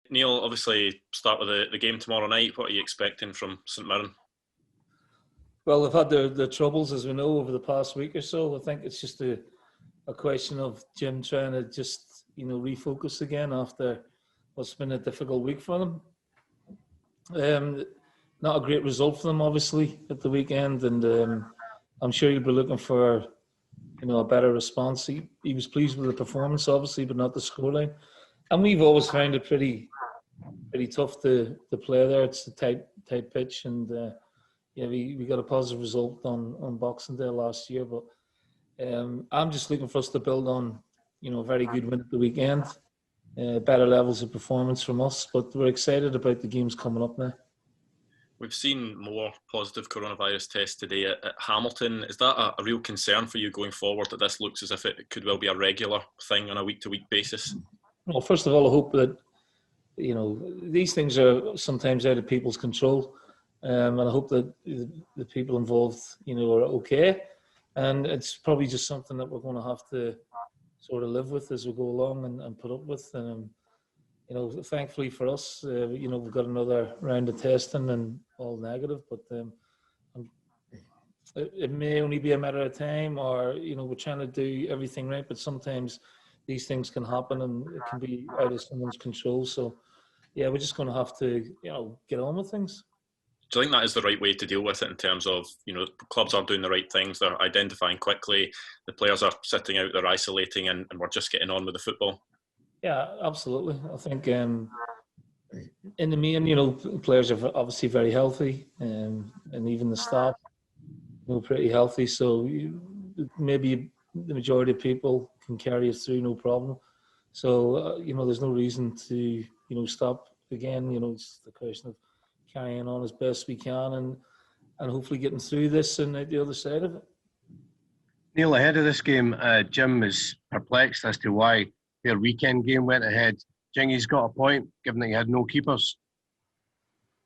Neil, obviously start with the game tomorrow night. What are you expecting from St Mirren? Well, they've had their troubles, as we know, over the past week or so. I think it's just a question of Jim trying to just, refocus again after what's been a difficult week for them. Not a great result for them, obviously, at the weekend, and I'm sure you'll be looking for, a better response. He was pleased with the performance, obviously, but not the scoreline. And we've always found it pretty tough to play there. It's a tight pitch, and we got a positive result on Boxing Day last year. But I'm just looking for us to build on, a very good win at the weekend, better levels of performance from us. But we're excited about the games coming up now. We've seen more positive coronavirus tests today at Hamilton. Is that a real concern for you going forward, that this looks as if it could well be a regular thing on a week-to-week basis? Well, first of all, I hope that, these things are sometimes out of people's control. And I hope that the people involved, are okay. And it's probably just something that we're going to have to sort of live with as we go along and put up with. And, thankfully for us, we've got another round of testing and all negative. But it may only be a matter of time, or, we're trying to do everything right. But sometimes these things can happen and it can be out of someone's control. So, yeah, we're just going to have to, get on with things. Do you think that is the right way to deal with it, in terms of, clubs are doing the right things, they're identifying quickly, the players are sitting out, they're isolating, and we're just getting on with the football? Yeah, absolutely. I think in the main, players are obviously very healthy, and even the staff, pretty healthy. So maybe the majority of people can carry us through, no problem. So, there's no reason to, stop again. It's the question of carrying on as best we can and hopefully getting through this and out the other side of it. Neil, ahead of this game, Jim is perplexed as to why their weekend game went ahead. Jingy's got a point, given that he had no keepers.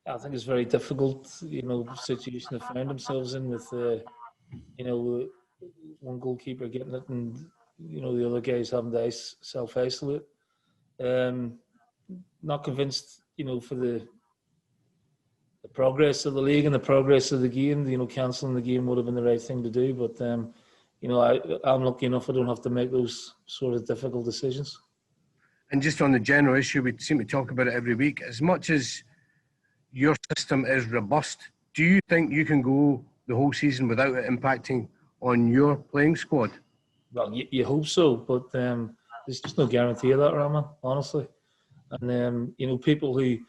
I think it's very difficult, situation they found themselves in with, one goalkeeper getting it and, the other guys having to self-isolate. Not convinced, for the progress of the league and the progress of the game. Cancelling the game would have been the right thing to do. But, I'm lucky enough I don't have to make those sort of difficult decisions. And just on the general issue, we seem to talk about it every week. As much as your system is robust, do you think you can go the whole season without it impacting on your playing squad? Well, you hope so, but there's just no guarantee of that, Raman, honestly. And, people who,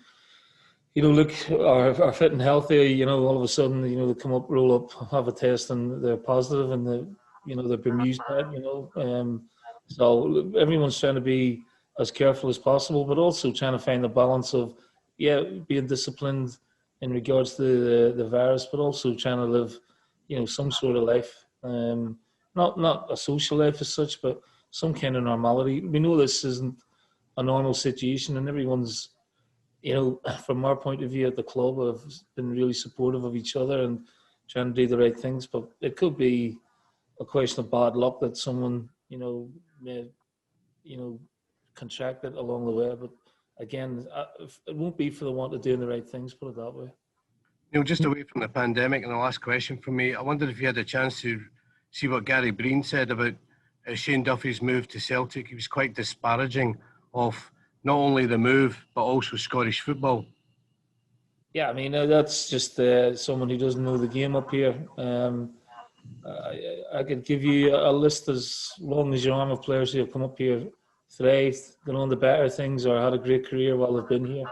look, are fit and healthy, all of a sudden, they come up, roll up, have a test, and they're positive, and they're bemused by it, So everyone's trying to be as careful as possible, but also trying to find the balance of, being disciplined in regards to the virus, but also trying to live, some sort of life. Not a social life as such, but some kind of normality. We know this isn't a normal situation, and everyone's, from our point of view at the club, have been really supportive of each other and trying to do the right things. But it could be a question of bad luck that someone, may, contract it along the way. But again, it won't be for the want of doing the right things, put it that way. Just away from the pandemic, and the last question from me, I wondered if you had a chance to see what Gary Breen said about Shane Duffy's move to Celtic. He was quite disparaging of not only the move, but also Scottish football. Yeah, I mean, that's just someone who doesn't know the game up here. I could give you a list as long as your arm of players who have come up here, thrived, gone on the better things, or had a great career while they've been here.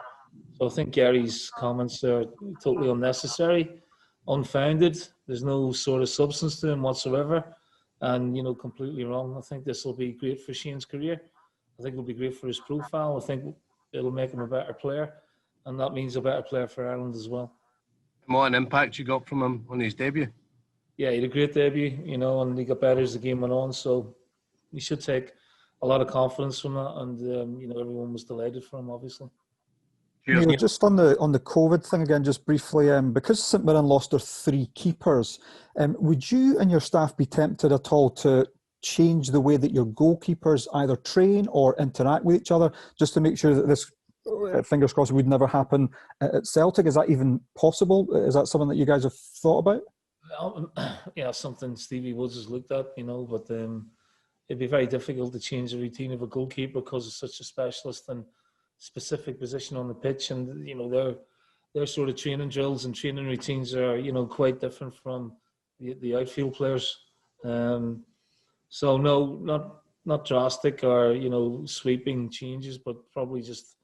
So I think Gary's comments are totally unnecessary, unfounded. There's no sort of substance to them whatsoever, and, completely wrong. I think this will be great for Shane's career. I think it'll be great for his profile. I think it'll make him a better player, and that means a better player for Ireland as well. And what an impact you got from him on his debut. Yeah, he had a great debut, and he got better as the game went on. So he should take a lot of confidence from that, and everyone was delighted for him, obviously. Neil, just on the COVID thing again, just briefly, because St Mirren lost their 3 keepers, would you and your staff be tempted at all to change the way that your goalkeepers either train or interact with each other, just to make sure that this fingers crossed, would never happen at Celtic. Is that even possible? Is that something that you guys have thought about? Yeah, something Stevie Woods has looked at, but it'd be very difficult to change the routine of a goalkeeper because it's such a specialist and specific position on the pitch, and their sort of training drills and training routines are quite different from the outfield players. So no, not drastic or sweeping changes, but probably just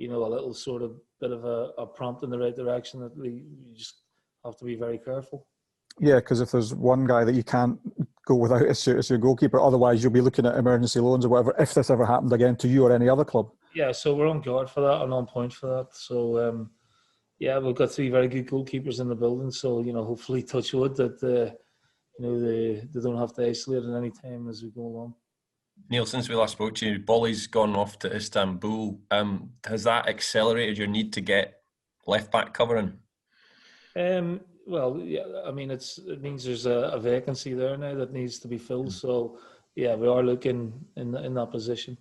a little sort of bit of a prompt in the right direction that we just have to be very careful. Yeah, because if there's one guy that you can't go without, it's your goalkeeper. Otherwise, you'll be looking at emergency loans or whatever if this ever happened again to you or any other club. Yeah, so we're on guard for that and on point for that. So, we've got 3 very good goalkeepers in the building. So, hopefully, touch wood that they don't have to isolate at any time as we go along. Neil, since we last spoke to you, Bolly's gone off to Istanbul. Has that accelerated your need to get left back covering? Well, yeah, I mean, it means there's a vacancy there now that needs to be filled. So, yeah, we are looking in that position.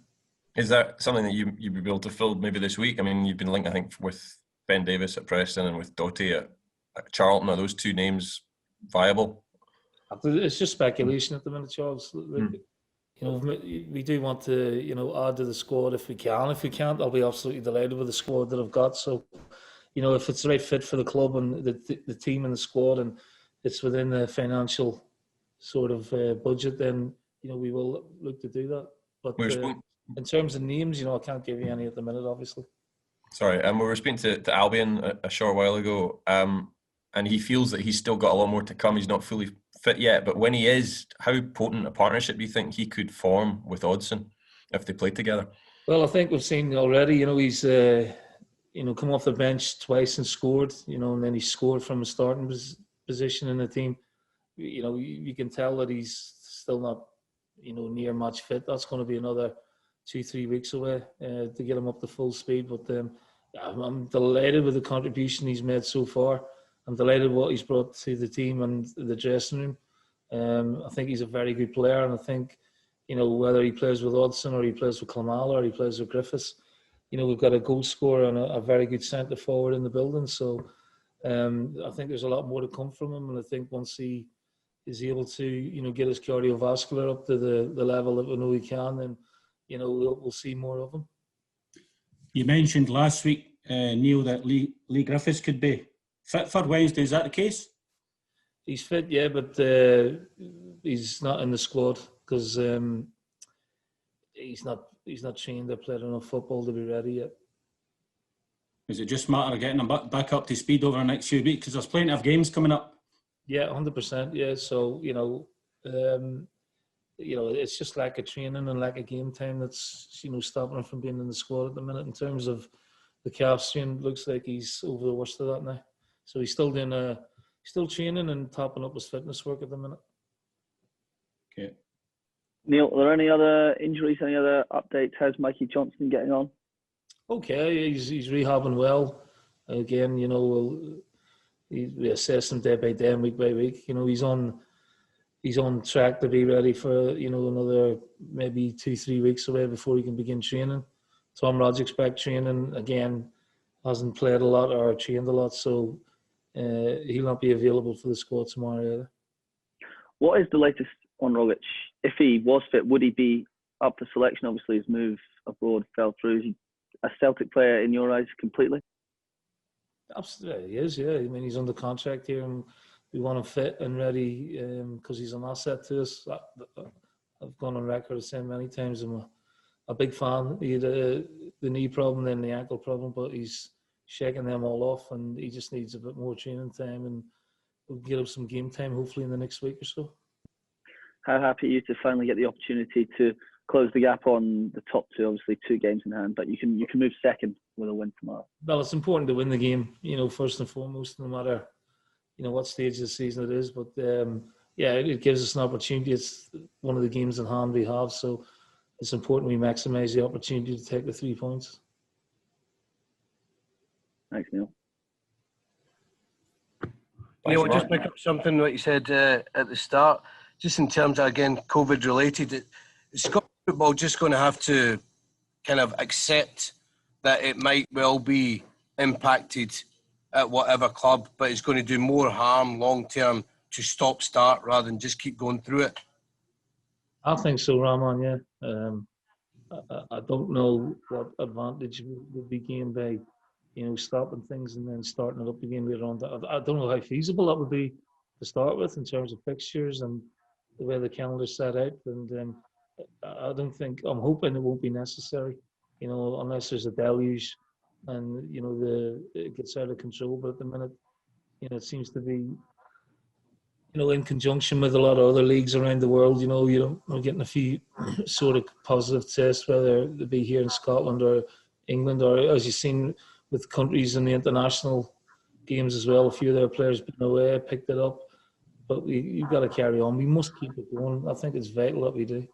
Is that something that you'd be able to fill maybe this week? I mean, you've been linked, I think, with Ben Davis at Preston and with Doughty at Charlton. Are those 2 names viable? It's just speculation at the minute, Charles. We do want to, add to the squad if we can. If we can't, I'll be absolutely delighted with the squad that I've got. So, if it's the right fit for the club and the team and the squad, and it's within the financial sort of budget, then we will look to do that. But in terms of names, I can't give you any at the minute, obviously. Sorry, we were speaking to Albion a short while ago, and he feels that he's still got a lot more to come. He's not fully fit yet, but when he is, how potent a partnership do you think he could form with Odsonne if they played together? Well, I think we've seen already. He's come off the bench twice and scored. And then he scored from a starting position in the team. You can tell that he's still not near match fit. That's going to be another 2-3 weeks away to get him up to full speed. But I'm delighted with the contribution he's made so far. I'm delighted what he's brought to the team and the dressing room. I think he's a very good player, and I think whether he plays with Odsonne or he plays with Klamala or he plays with Griffiths, we've got a goal scorer and a very good centre forward in the building. So I think there's a lot more to come from him, and I think once he is able to get his cardiovascular up to the level that we know he can, then we'll see more of him. You mentioned last week, Neil, that Lee Griffiths could be fit for Wednesday. Is that the case? He's fit, yeah, but he's not in the squad because he's not trained or played enough football to be ready yet. Is it just a matter of getting him back up to speed over the next few weeks? Because there's plenty of games coming up. Yeah, 100%. Yeah, so it's just lack of training and lack of game time that's stopping him from being in the squad at the minute. In terms of the calf strain, looks like he's over the worst of that now. So he's still doing still training and topping up his fitness work at the minute. Okay. Neil, are there any other injuries, any other updates? How's Mikey Johnston getting on? Okay, he's rehabbing well. Again, we assess him day by day and week by week. He's on track to be ready for another maybe 2-3 weeks away before he can begin training. Tom Rodgick's back training again, hasn't played a lot or trained a lot, so he'll not be available for the squad tomorrow either. What is the latest on Rogic? If he was fit, would he be up for selection? Obviously, his move abroad fell through. Is he a Celtic player in your eyes completely? Absolutely, he is, yeah. I mean, he's under contract here and we want him fit and ready because he's an asset to us. I've gone on record saying many times I'm a big fan. He had the knee problem, then the ankle problem, but he's shaking them all off and he just needs a bit more training time, and we'll get him some game time hopefully in the next week or so. How happy are you to finally get the opportunity to close the gap on the top two? Obviously 2 games in hand, but you can move second with a win tomorrow. Well, it's important to win the game, first and foremost, no matter what stage of the season it is. But it gives us an opportunity. It's one of the games in hand we have, so it's important we maximise the opportunity to take the 3 points. Thanks, Neil. Neil, just pick up something that you said at the start, just in terms of, again, COVID related. Is Scottish football just going to have to kind of accept that it might well be impacted at whatever club, but it's going to do more harm long term to stop-start rather than just keep going through it? I think so, Rahman, yeah. I don't know what advantage would be gained by, stopping things and then starting it up again later on. I don't know how feasible that would be to start with in terms of fixtures and the way the calendar's set out. And I don't think, I'm hoping it won't be necessary, unless there's a deluge and, it gets out of control. But at the minute, it seems to be, in conjunction with a lot of other leagues around the world, we're getting a few sort of positive tests, whether they be here in Scotland or England, or as you've seen with countries in the international games as well. A few of their players been away, picked it up. But you've got to carry on. We must keep it going. I think it's vital that we do.